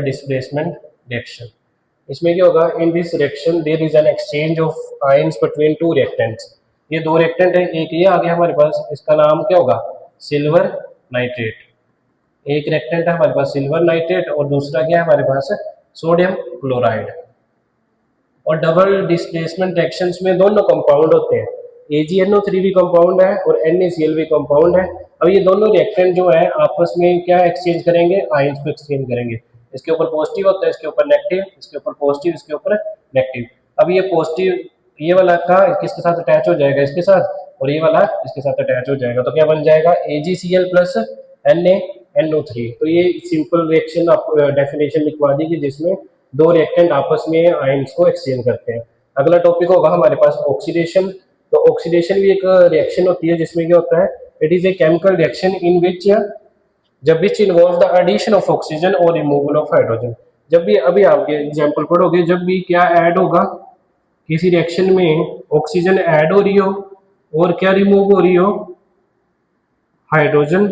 Displacement reaction. इसमें क्या होगा, in this reaction there is an exchange of ions between two reactants. ये दो रिएक्टेंट है, एक ये आ गया हमारे पास, इसका नाम क्या होगा, सिल्वर नाइट्रेट। एक रिएक्टेंट है हमारे पास सिल्वर नाइट्रेट और दूसरा क्या है हमारे पास, सोडियम क्लोराइड। और डबल डिस्प्लेसमेंट रिएक्शंस में दोनों कंपाउंड होते हैं, AgNO3 भी कंपाउंड है और NaCl भी कंपाउंड है। अब ये दोनों रिएक्टेंट जो है आपस में क्या एक्सचेंज करेंगे, आयंस को एक्सचेंज करेंगे। इसके ऊपर पॉजिटिव होता है, इसके ऊपर नेगेटिव, इसके ऊपर पॉजिटिव, इसके ऊपर नेगेटिव। अब ये पॉजिटिव ये वाला का किसके साथ अटैच हो जाएगा, इसके साथ, और ये वाला इसके साथ अटैच हो जाएगा, तो क्या बन जाएगा, AgCl प्लस NaNO3। तो ये सिंपल रिएक्शन आप डेफिनेशन लिखवा दी कि जिसमें दो रिएक्टेंट आपस में आयंस को एक्सचेंज करते हैं। अगला टॉपिक होगा हमारे पास ऑक्सीडेशन। तो ऑक्सीडेशन भी एक रिएक्शन होती है जिसमें क्या होता है, it is a chemical reaction in which जब which involve the addition of oxygen और रिमूवल ऑफ हाइड्रोजन। जब भी अभी आप एग्जांपल पढ़ोगे, जब भी क्या ऐड होगा किसी रिएक्शन में, ऑक्सीजन ऐड हो रही हो और क्या रिमूव हो रही हो, हाइड्रोजन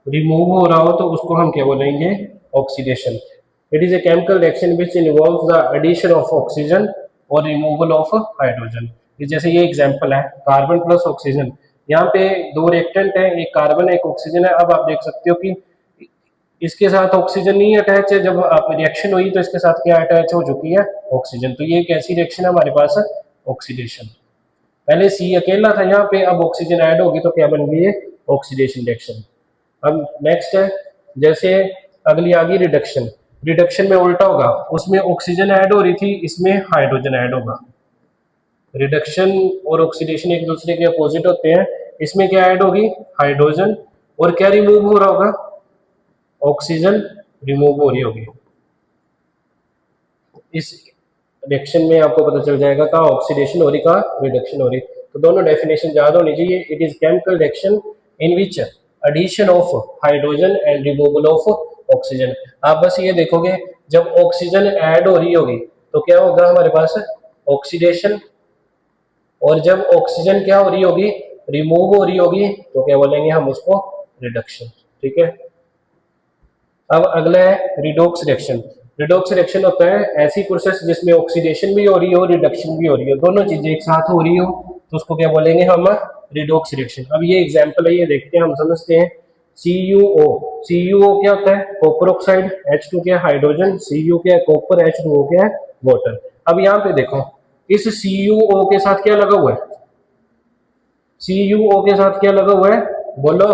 रिमूव हो रहा हो, तो उसको हम क्या बोलेंगे, oxidation. It is a chemical reaction which involves the addition of oxygen और रिमूवल ऑफ हाइड्रोजन। जैसे ये एग्जांपल है कार्बन प्लस ऑक्सीजन। यहाँ पे दो रिएक्टेंट है, एक कार्बन है एक ऑक्सीजन है। अब आप देख सकते हो कि इसके साथ ऑक्सीजन नहीं अटैच है, जब आप रिएक्शन हुई तो इसके साथ क्या अटैच हो चुकी है, ऑक्सीजन। तो ये कैसी रिएक्शन है हमारे पास, ऑक्सीडेशन। पहले सी अकेला था यहाँ पे, अब ऑक्सीजन ऐड होगी तो क्या बन गई है, ऑक्सीडेशन रिएक्शन। अब नेक्स्ट है, जैसे अगली आ गई रिडक्शन। रिडक्शन में उल्टा होगा, उसमें ऑक्सीजन ऐड हो रही थी, इसमें हाइड्रोजन ऐड होगा। रिडक्शन और ऑक्सीडेशन एक दूसरे के अपोजिट होते हैं। इसमें क्या ऐड होगी, हाइड्रोजन, और क्या रिमूव हो रहा होगा, ऑक्सीजन रिमूव हो रही होगी। इस रिएक्शन में आपको पता चल जाएगा कहाँ ऑक्सीडेशन हो रही, कहाँ रिडक्शन हो रही। तो दोनों डेफिनेशन याद होनी चाहिए। It is chemical reaction in which edition of hydrogen and removal of oxygen. आप बस ये देखोगे, जब ऑक्सीजन ऐड हो रही होगी तो क्या होगा हमारे पास, ऑक्सीडेशन, और जब ऑक्सीजन क्या हो रही होगी, रिमूव हो रही होगी, तो क्या बोलेंगे हम उसको, रिडक्शन। ठीक है। अब अगला है रिडॉक्स रिएक्शन। रिडॉक्स रिएक्शन होता है ऐसी प्रोसेस जिसमें ऑक्सीडेशन भी हो रही हो, रिडक्शन भी हो रही हो, दोनों चीजें एक साथ हो रही हो, तो उसको क्या बोलेंगे हम, रिडॉक्स रिएक्शन। अब ये एग्जांपल है, ये देखते हैं, हम समझते हैं। CuO, CuO क्या होता है, कॉपर ऑक्साइड, H2 क्या है, हाइड्रोजन, Cu क्या है, कॉपर, H2O क्या है, वाटर। अब यहाँ पे देखो, इस CuO के साथ क्या लगा हुआ है, CuO के साथ क्या लगा हुआ है, बोलो,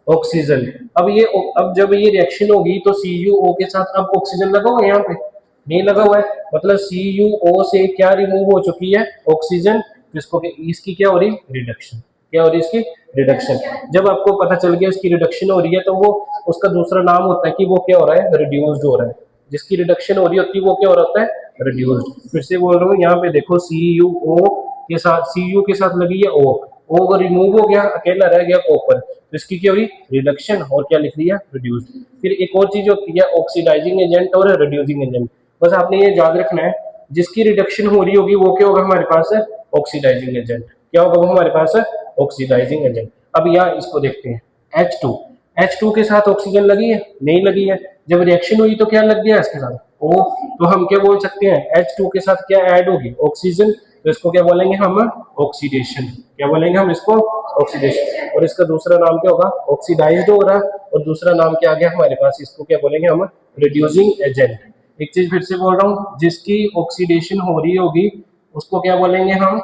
ऑक्सीजन। अब जब ये रिएक्शन होगी तो CuO के साथ अब ऑक्सीजन लगा हुआ है, यहाँ पे नहीं लगा हुआ है, मतलब CuO से क्या रिमूव हो चुकी है, ऑक्सीजन। इसको इसकी क्या हो रही, रिडक्शन। क्या हो रही है, इसकी रिडक्शन। जब आपको पता चल गया इसकी रिडक्शन हो रही है, तो वो उसका दूसरा नाम होता है कि वो क्या हो रहा है, रिड्यूस्ड हो रहा है। जिसकी रिडक्शन हो रही होती है वो क्या हो रहा है, रिड्यूस्ड। फिर से बोल रहा हूँ, यहाँ पे देखो, CuO के साथ, Cu के साथ लगी है O रिमूव हो गया, अकेला रह गया कॉपर, तो इसकी क्या हुई, रिडक्शन, और क्या लिख दिया, रिड्यूस्ड। फिर एक और चीज होती है ऑक्सीडाइजिंग एजेंट और रिड्यूसिंग एजेंट। बस आपने ये याद रखना है, जिसकी रिडक्शन हो रही होगी वो क्या होगा हमारे पास, ऑक्सीडाइजिंग एजेंट। क्या होगा वो हमारे पास, ऑक्सीडाइजिंग एजेंट। अब यहाँ इसको देखते हैं, H2 के साथ ऑक्सीजन लगी है, नहीं लगी है। जब रिएक्शन हुई तो क्या लग गया इसके साथ, O। तो हम क्या बोल सकते हैं, H2 के साथ क्या ऐड होगी, ऑक्सीजन, तो इसको क्या बोलेंगे हम, ऑक्सीडेशन। क्या बोलेंगे हम इसको, ऑक्सीडेशन। और इसका दूसरा नाम क्या होगा, ऑक्सीडाइज्ड हो रहा, और दूसरा नाम क्या आ गया हमारे पास, इसको क्या बोलेंगे हम, रिड्यूसिंग एजेंट। एक चीज फिर से बोल रहा हूँ, जिसकी ऑक्सीडेशन हो रही होगी उसको क्या बोलेंगे हम,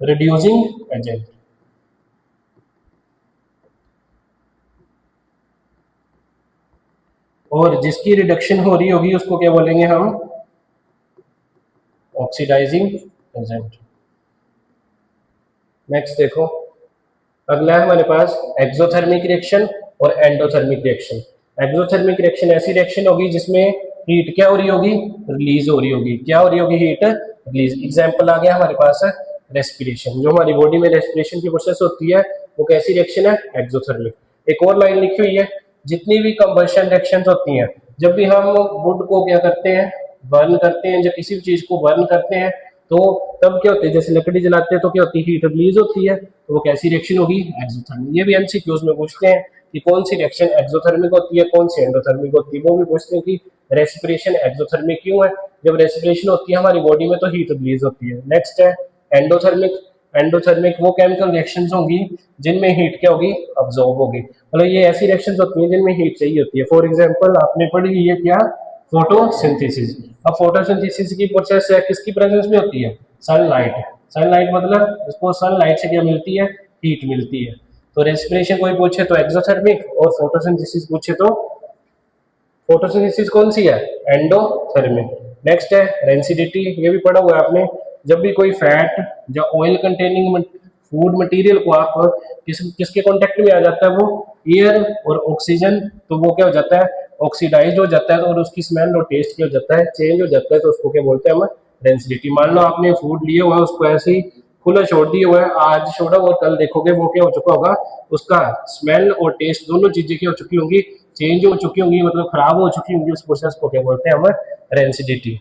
रिड्यूसिंग एजेंट। और जिसकी रिडक्शन हो रही होगी उसको क्या बोलेंगे हम, ऑक्सीडाइजिंग एजेंट। नेक्स्ट देखो, अगला है हमारे पास एक्सोथर्मिक रिएक्शन और एंडोथर्मिक रिएक्शन। एक्सोथर्मिक रिएक्शन ऐसी रिएक्शन होगी जिसमें हीट क्या हो रही होगी, रिलीज हो रही होगी। क्या हो रही होगी, हीट रिलीज। एग्जांपल आ गया हमारे पास रेस्पिरेशन। जो हमारी बॉडी में रेस्पिरेशन की प्रोसेस होती है वो कैसी रिएक्शन है, एक्सोथर्मिक। एक और लाइन लिखी हुई है, जितनी भी कंबशन रिएक्शंस होती हैं, जब भी हम वुड को क्या करते हैं, बर्न करते हैं, जब किसी भी चीज को बर्न करते हैं तो तब क्या होती है, जैसे लकड़ी जलाते हैं तो क्या होती है, हीट रिलीज होती है, तो वो कैसी रिएक्शन होगी, एक्सोथर्मिक। ये भी एमसीक्यूज में पूछते हैं कि कौन सी रिएक्शन एक्सोथर्मिक होती है, कौन सी एंडोथर्मिक होती है। वो भी पूछते हैं कि रेस्पिरेशन एक्सोथर्मिक क्यों है। जब रेस्पिरेशन होती है हमारी बॉडी में तो हीट रिलीज होती है। नेक्स्ट है एंडोथर्मिक। एंडोथर्मिक वो केमिकल रिएक्शंस होंगी जिनमें हीट क्या होगी, अब्जॉर्ब होगी। मतलब ये ऐसी रिएक्शंस होती हैं जिनमें हीट चाहिए होती है। फॉर एग्जांपल आपने पढ़ी ये क्या, फोटोसिंथेसिस। अब फोटोसिंथेसिस की प्रोसेस है किसकी प्रेजेंस में होती है, सनलाइट। सनलाइट मतलब इसको सनलाइट से क्या मिलती है, हीट मिलती है। तो रेस्पिरेशन कोई पूछे तो एक्सोथर्मिक, और फोटोसिंथेसिस पूछे तो फोटोसिंथेसिस कौन सी है, एंडोथर्मिक। नेक्स्ट है रेंसिडिटी, ये भी पढ़ा हुआ है आपने। जब भी कोई फैट या ऑयल कंटेनिंग फूड मटेरियल को आप किसके कांटेक्ट में आ जाता है, वो एयर और ऑक्सीजन, तो वो क्या हो जाता है, ऑक्सीडाइज हो जाता है, और उसकी स्मेल और टेस्ट क्या हो जाता है, चेंज हो जाता है। तो उसको क्या बोलते हैं हम, डेंसिटी। मान लो आपने फूड लिए हुआ है, उसको ऐसे ही खुला छोड़ दिया हुआ है, आज छोड़ा और कल देखोगे वो क्या हो चुका होगा, उसका स्मेल और टेस्ट दोनों चीजें क्या हो चुकी होंगी, चेंज हो चुकी होंगी, मतलब खराब हो चुकी होंगी। उस प्रोसेस को क्या बोलते हैं हम, रेंसिडिटी।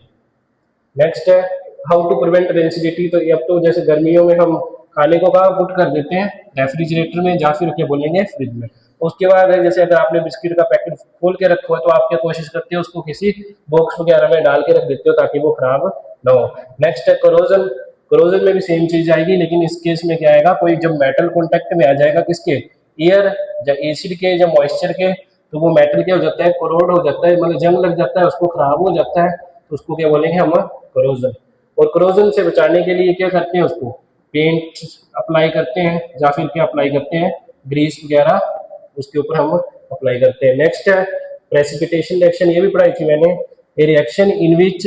नेक्स्ट है हाउ टू प्रिवेंट रेंसिडिटी। तो अब तो जैसे गर्मियों में हम खाने को कहाँ पुट कर देते हैं, रेफ्रिजरेटर में, या फिर क्या बोलेंगे, फ्रिज में। उसके बाद जैसे अगर आपने बिस्किट का पैकेट खोल के रखा है तो आप क्या कोशिश करते हो, उसको किसी बॉक्स वगैरह में डाल के रख देते हो ताकि वो खराब ना हो। नेक्स्ट है करोजन। करोजन में भी सेम चीज आएगी, लेकिन इस केस में क्या आएगा, कोई जब मेटल कॉन्टेक्ट में आ जाएगा किसके, एयर या एसिड के या मॉइस्चर के, तो वो मेटल क्या हो जाता है, कोरोड हो जाता है, मतलब जंग लग जाता है, उसको खराब हो जाता है। तो उसको क्या बोलेंगे हम, करोजन। और करोजन से बचाने के लिए क्या करते हैं, उसको पेंट अप्लाई करते हैं, या फिर क्या अप्लाई करते हैं, ग्रीस वगैरह उसके ऊपर हम अप्लाई करते हैं। नेक्स्ट है प्रेसिपिटेशन रिएक्शन, ये भी पढ़ाई थी मैंने। ए reaction in which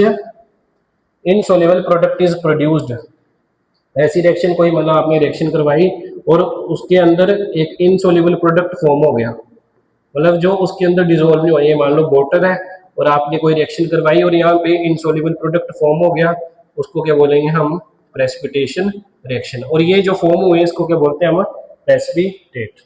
insoluble product is produced. ऐसी रिएक्शन कोई, मतलब आपने रिएक्शन करवाई और उसके अंदर एक इनसोल्युबल प्रोडक्ट फॉर्म हो गया, मतलब जो उसके अंदर डिजोल्व नहीं हो, ये मान लो वाटर है और आपने कोई रिएक्शन करवाई और यहाँ पे इनसोल्युबल प्रोडक्ट फॉर्म हो गया, उसको क्या बोलेंगे हम, प्रेसिपिटेशन रिएक्शन। और ये जो फॉर्म हुए इसको क्या बोलते हैं हम, प्रेसिपिटेट।